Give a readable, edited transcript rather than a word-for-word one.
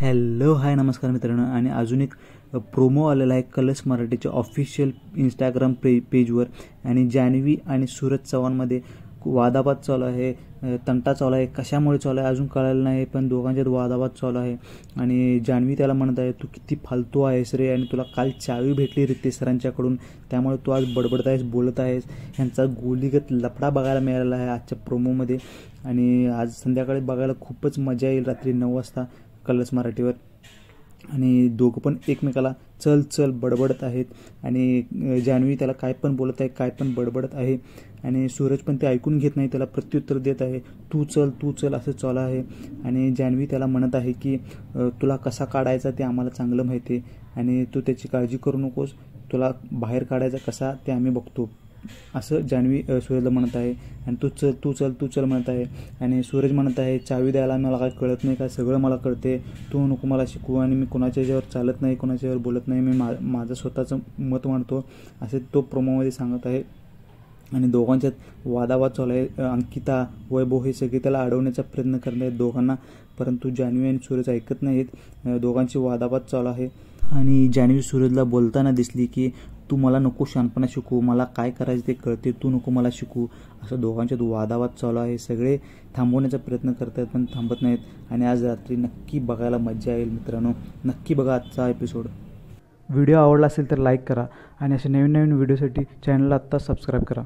Hello hi नमस्कार मित्रांनो. आणि अजून एक प्रोमो आलेला आहे कलर्स मराठीच्या ऑफिशियल इंस्टाग्राम पेजवर. आणि जान्हवी आणि सूरज चव्हाणमध्ये वादावाद चालू आहे, तंटा चालू आहे. कशामुळे चालू आहे अजून कळलं नाही, पण दोघांच्यात वादावाद चालू आहे. आणि जान्हवी त्याला म्हणत आहे, तू किती फालतू आहेस रे, आणि तुला काल चावी भेटली रितेश सरांच्याकडून, त्यामुळे तू आज बडबडत आहेस, बोलत आहेस. ह्यांचा गोलीगत लफडा बघायला मिळाला आहे आजच्या प्रोमोमध्ये. आणि आज संध्याकाळी बघायला खूपच मजा येईल रात्री 9 वाजता कलर्स मराठीवर. आणि दोघं पण एकमेकाला चल चल बडबडत आहेत. आणि जान्हवी त्याला काय पण बोलत आहे, काय पण बडबडत आहे. आणि सूरज पण ते ऐकून घेत नाही, त्याला प्रत्युत्तर देत आहे, तू चल असं चालू आहे. आणि जान्हवी त्याला म्हणत आहे की तुला कसा काढायचा ते आम्हाला चांगलं माहिती आहे, आणि तू त्याची काळजी करू नकोस, तुला बाहेर काढायचा कसा ते आम्ही बघतो, असं जान्हवी सूरजला म्हणत आहे. आणि तू चल म्हणत आहे. आणि सूरज म्हणत आहे, चावी द्यायला मला काय कळत नाही का, सगळं मला कळते, तू नको मला शिकवू, आणि मी कोणाच्या याच्यावर चालत नाही, कोणाच्या यावर बोलत नाही, मी माझं स्वतःचं मत मांडतो, असे तो प्रोमोमध्ये सांगत आहे. आणि दोघांच्यात वादावाद चालू आहे. अंकिता, वैभव हे सगळे त्याला अडवण्याचा प्रयत्न करत आहेत दोघांना, परंतु जान्हवी आणि सूरज ऐकत नाहीत. दोघांची वादावाद चालू आहे. आणि जान्हवी सूरजला बोलताना दिसली की तू मला नको शहाणपणा शिकू, मला काय करायचं ते कळते, तू नको मला शिकू, असं दोघांच्यात वादावाद चालू आहे. सगळे थांबवण्याचा प्रयत्न करत आहेत पण थांबत नाहीत. आणि आज रात्री नक्की बघायला मजा येईल मित्रांनो, नक्की बघा आजचा एपिसोड. व्हिडिओ आवडला असेल तर लाईक करा, आणि असे नवीन व्हिडिओसाठी चॅनलला आत्ता सबस्क्राईब करा.